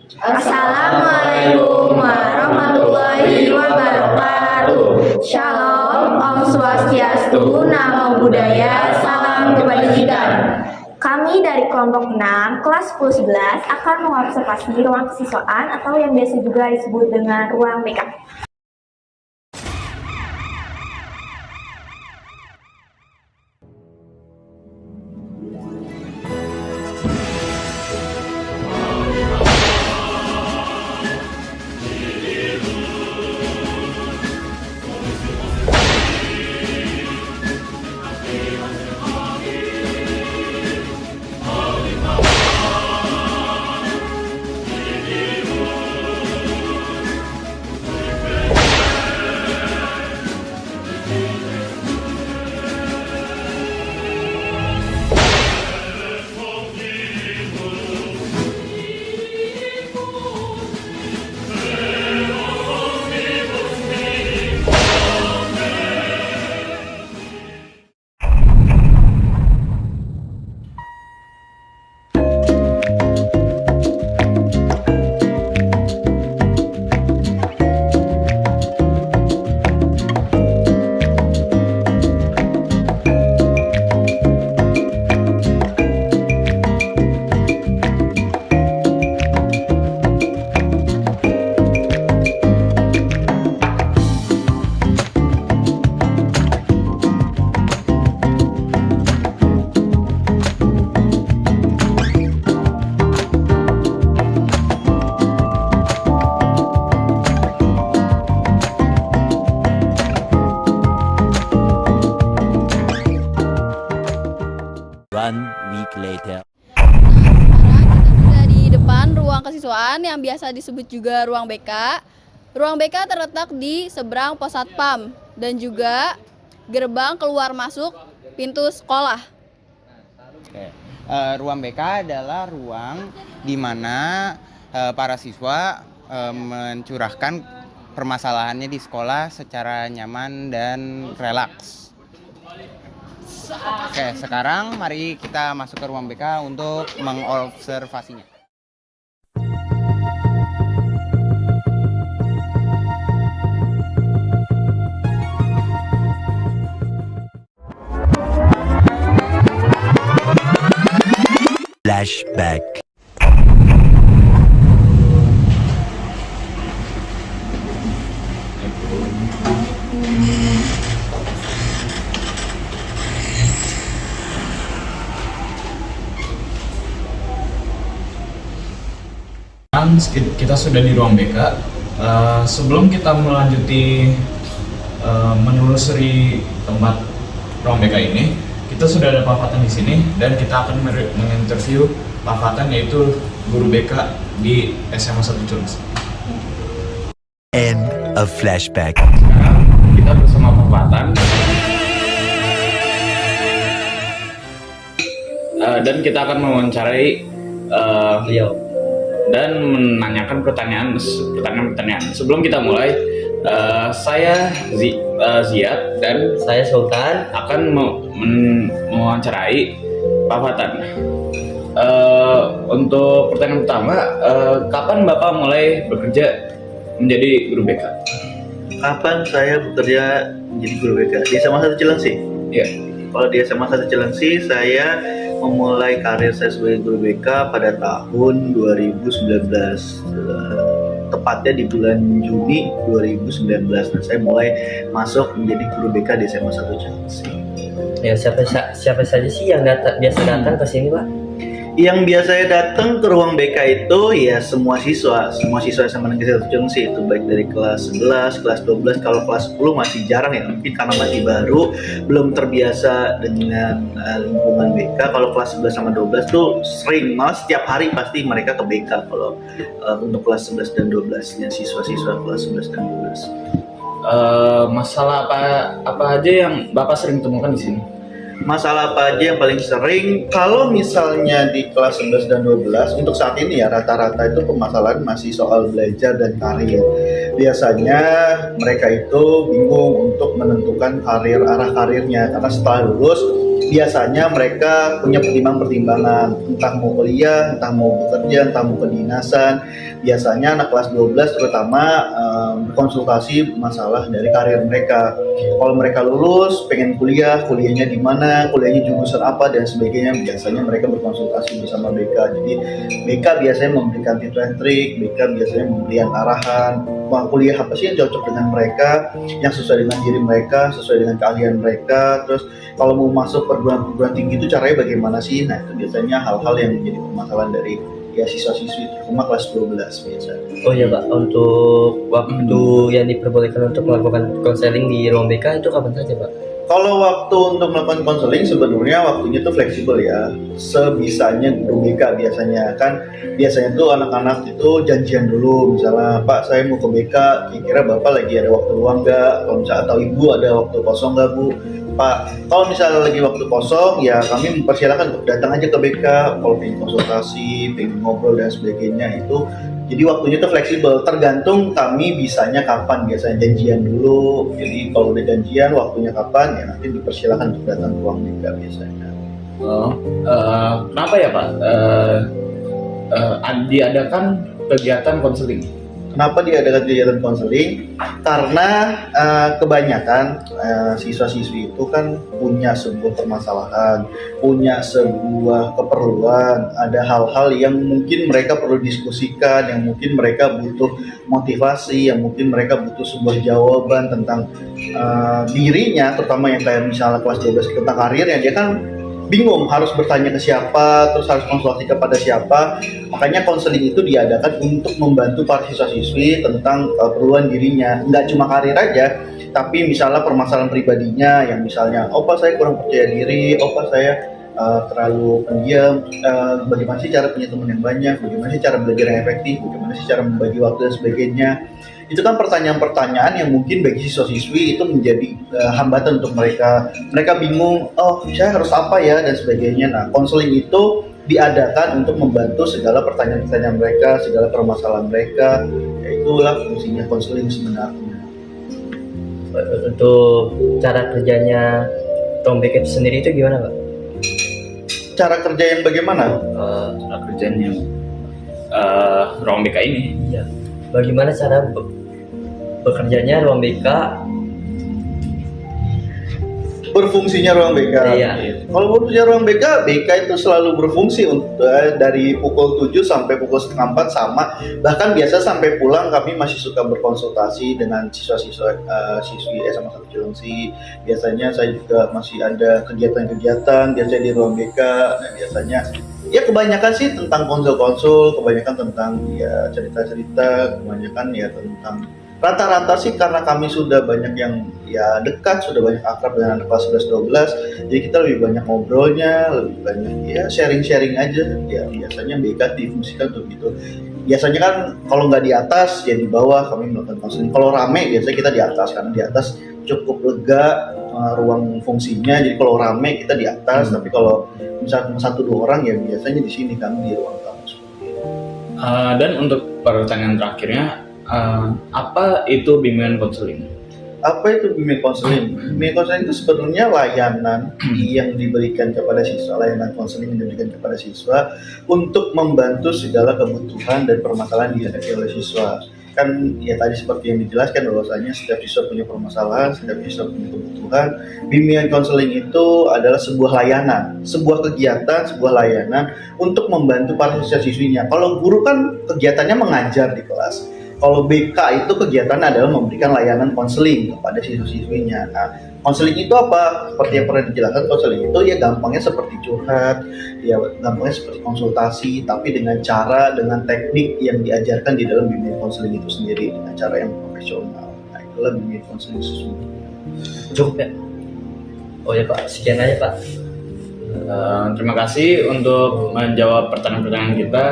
Assalamualaikum warahmatullahi wabarakatuh. Shalom, Om Swastiastu, Namo Buddhaya, Salam Kebajikan. Kami dari kelompok 6, kelas 10-11 akan mengobservasi ruang kesiswaan atau yang biasa juga disebut dengan ruang BK. One week later. Sudah di depan ruang kesiswaan yang biasa disebut juga ruang BK. Ruang BK terletak di seberang pos satpam dan juga gerbang keluar masuk pintu sekolah. Ruang BK adalah ruang di mana para siswa mencurahkan permasalahannya di sekolah secara nyaman dan relaks. Oke, sekarang mari kita masuk ke ruang BK untuk mengobservasinya. Flashback. Kita sudah di ruang BK. Sebelum kita melanjuti menelusuri tempat ruang BK ini, kita sudah ada Pak Fatan di sini dan kita akan menginterview Pak Fatan, yaitu guru BK di SMA 1 Cilengsi. End of flashback. Sekarang kita bersama Pak Fatan dan kita akan mewawancarai beliau dan menanyakan pertanyaan. Sebelum kita mulai, saya Ziad dan Saya Sultan. akan mewawancarai Pak Fatan. Untuk pertanyaan pertama, kapan Bapak mulai bekerja menjadi guru BK? Kapan saya bekerja menjadi guru BK? Di SMA 1 Cilengsi? Iya. Kalau di SMA 1 Cilengsi, saya memulai karir saya sebagai guru BK pada tahun 2019. Tepatnya di bulan Juni 2019. Nah, saya mulai masuk menjadi guru BK di SMA 1 Cilengsi. Ya, siapa saja sih yang biasa datang ke sini, Pak? Yang biasanya datang ke ruang BK itu ya semua siswa SMA Negeri 1 Cilengsi, itu baik dari kelas 11, kelas 12, kalau kelas 10 masih jarang ya, mungkin karena masih baru, belum terbiasa dengan lingkungan BK. Kalau kelas 11 sama 12 tuh sering, malah setiap hari pasti mereka ke BK kalau untuk kelas 11 dan 12-nya siswa-siswa kelas 11 dan 12. Masalah apa aja yang Bapak sering temukan di sini? Masalah apa aja yang paling sering? Kalau misalnya di kelas 11 dan 12, untuk saat ini ya rata-rata itu permasalahan masih soal belajar dan karir. Biasanya mereka itu bingung untuk menentukan arah karirnya, karena setelah lulus biasanya mereka punya pertimbangan-pertimbangan, entah mau kuliah, entah mau bekerja, entah mau kedinasan. Biasanya anak kelas 12 terutama berkonsultasi masalah dari karir mereka. Kalau mereka lulus, pengen kuliah, kuliahnya di mana, kuliahnya jurusan apa dan sebagainya, biasanya mereka berkonsultasi bersama BK. Jadi BK biasanya memberikan tips and trik, BK biasanya memberikan arahan, mau kuliah apa sih yang cocok dengan mereka, yang sesuai dengan diri mereka, sesuai dengan keahlian mereka. Terus kalau mau masuk perguruan tinggi itu caranya bagaimana sih? Nah, itu biasanya hal-hal yang menjadi permasalahan dari ya siswa-siswi terutama kelas 12 biasa. Oh iya Pak, untuk waktu yang diperbolehkan untuk melakukan konseling di ruang BK itu kapan saja Pak? Kalau waktu untuk melakukan konseling sebenarnya waktunya tuh fleksibel ya, sebisanya guru BK biasanya kan. Biasanya tuh anak-anak itu janjian dulu, misalnya Pak saya mau ke BK, kira-kira Bapak lagi ada waktu luang nggak? Kalau misalnya atau Ibu ada waktu kosong nggak Bu? Pak, kalau misalnya lagi waktu kosong, ya kami mempersilahkan untuk datang aja ke BK. Kalau pengen konsultasi, pengen ngobrol dan sebagainya itu. Jadi waktunya itu fleksibel, tergantung kami bisanya kapan. Biasanya janjian dulu. Jadi kalau udah janjian, waktunya kapan, ya nanti dipersilahkan untuk datang ke ruang BK biasanya. Kenapa ya Pak diadakan kegiatan konseling? Kenapa diadakan kegiatan konseling? Karena kebanyakan siswa-siswi itu kan punya sebuah permasalahan, punya sebuah keperluan, ada hal-hal yang mungkin mereka perlu diskusikan, yang mungkin mereka butuh motivasi, yang mungkin mereka butuh sebuah jawaban tentang dirinya, terutama yang kayak misalnya kelas 12 tentang karirnya, dia kan bingung harus bertanya ke siapa, terus harus konsultasi kepada siapa. Makanya konseling itu diadakan untuk membantu para siswa-siswi tentang keperluan dirinya. Nggak cuma karir aja, tapi misalnya permasalahan pribadinya yang misalnya, Pak saya kurang percaya diri, Pak saya terlalu pendiam, bagaimana sih cara punya teman yang banyak, bagaimana sih cara belajar yang efektif, bagaimana sih cara membagi waktu dan sebagainya. Itu kan pertanyaan-pertanyaan yang mungkin bagi siswa-siswi itu menjadi hambatan untuk mereka. Mereka bingung, saya harus apa ya dan sebagainya. Nah, konseling itu diadakan untuk membantu segala pertanyaan-pertanyaan mereka, segala permasalahan mereka. Ya, itulah fungsinya konseling sebenarnya. Untuk cara kerjanya ruang BK itu sendiri itu gimana Pak? Cara kerja yang bagaimana? Cara kerjanya ruang BK ini. Iya. Bagaimana cara bekerjanya ruang BK? Berfungsinya ruang BK. Iya. Kalau berfungsinya ruang BK, BK itu selalu berfungsi dari pukul 7 sampai pukul setengah 4 sama. Bahkan biasa sampai pulang kami masih suka berkonsultasi dengan siswa-siswa siswi SMA 1 Cilengsi. Biasanya saya juga masih ada kegiatan-kegiatan biasanya di ruang BK. Nah, biasanya ya kebanyakan sih tentang konsul-konsul, kebanyakan tentang ya cerita-cerita, kebanyakan ya tentang rata-rata sih karena kami sudah banyak yang ya dekat, sudah banyak akrab dengan anak kelas 11-12, jadi kita lebih banyak ngobrolnya, lebih banyak ya sharing-sharing aja. Ya biasanya BK difungsikan untuk itu. Biasanya kan kalau nggak di atas ya di bawah kami melakukan konseling. Kalau rame biasanya kita di atas karena di atas cukup lega ruang fungsinya. Jadi kalau rame kita di atas, tapi kalau misalnya 1-2 orang ya biasanya di sini kami di ruang tamu. Dan untuk pertanyaan terakhirnya, apa itu bimbingan konseling? Apa itu bimbingan konseling? Bimbingan konseling itu sebenarnya layanan yang diberikan kepada siswa, layanan konseling yang diberikan kepada siswa untuk membantu segala kebutuhan dan permasalahan dihadapi oleh siswa. Kan ya tadi seperti yang dijelaskan bahwasanya setiap siswa punya permasalahan, setiap siswa punya kebutuhan. Bimbingan konseling itu adalah sebuah layanan, sebuah kegiatan, sebuah layanan untuk membantu para siswa-siswinya. Kalau guru kan kegiatannya mengajar di kelas. Kalau BK itu kegiatannya adalah memberikan layanan konseling kepada siswa-siswinya. Nah, konseling itu apa? Seperti yang pernah dijelaskan, konseling itu ya gampangnya seperti curhat, ya gampangnya seperti konsultasi, tapi dengan cara, dengan teknik yang diajarkan di dalam bimbingan konseling itu sendiri, dengan cara yang profesional. Nah, itulah bimbingan konseling sesungguhnya. Cukup ya? Oh ya Pak, sekian aja Pak. Terima kasih untuk menjawab pertanyaan-pertanyaan kita.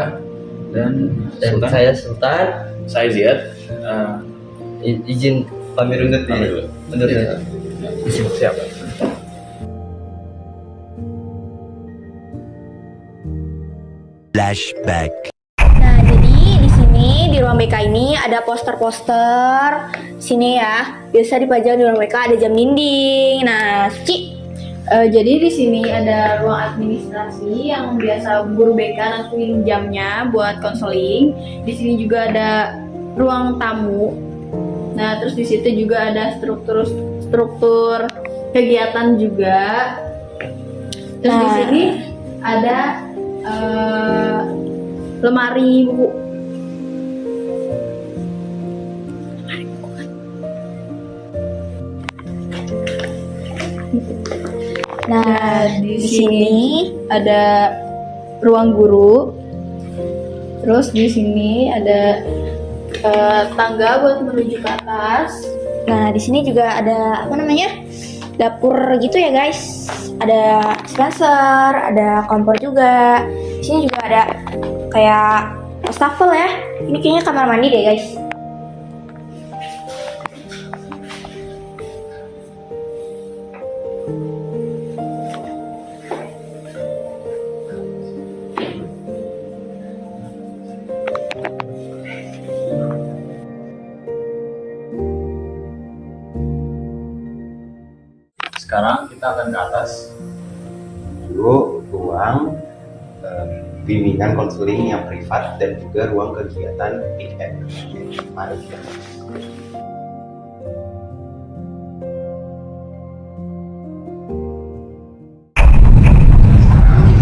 Dan Sultan. Saya Sultan. Saya Ziad. Izin pamit undur diri. Undur diri. Siap. Flashback. Nah, jadi di sini di ruang BK ini ada poster-poster. Sini ya, biasa dipajang di ruang BK ada jam dinding. Nah, Suci, Jadi di sini ada ruang administrasi yang biasa guru BK nentuin jamnya buat konseling. Di sini juga ada ruang tamu. Nah, terus di situ juga ada struktur kegiatan juga. Terus di sini ada lemari buku. Nah, Di sini ada ruang guru. Terus di sini ada tangga buat menuju ke atas. nah di sini juga ada apa namanya? Dapur gitu ya, guys. Ada dispenser, ada kompor juga. Di sini juga ada kayak wastafel ya. Ini kayaknya kamar mandi deh, guys. Sekarang kita akan ke atas. Dulu ruang bimbingan konseling yang privat dan juga ruang kegiatan weekend. Mari kita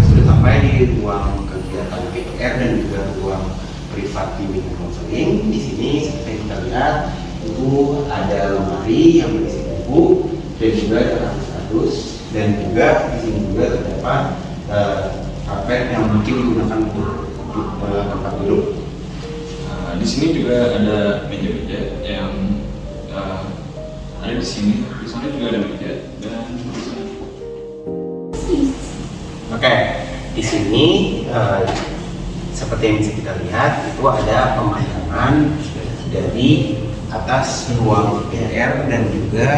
sudah sampai di ruang kegiatan PR dan juga ruang privat bimbingan konseling. Di sini seperti yang kita lihat itu ada lemari yang berisi buku dan juga status, dan juga di sini juga terdapat karpet yang mungkin digunakan untuk tempat duduk. Di sini juga ada meja-meja yang ada di sini. Di sana juga ada meja dan di sana. Oke, di sini seperti yang bisa kita lihat itu ada pemandangan dari atas ruang PR dan juga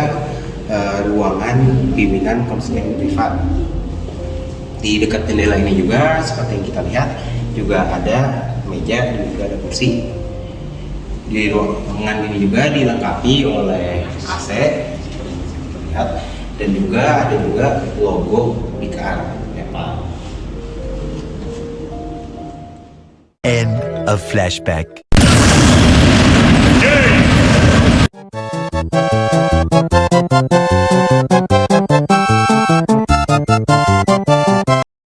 ruangan bimbingan konseling privat. Di dekat jendela ini juga seperti yang kita lihat juga ada meja dan juga ada kursi. Di ruangan ini juga dilengkapi oleh AC seperti yang bisa kita lihat, dan juga ada juga logo BKR Nepal. End of flashback.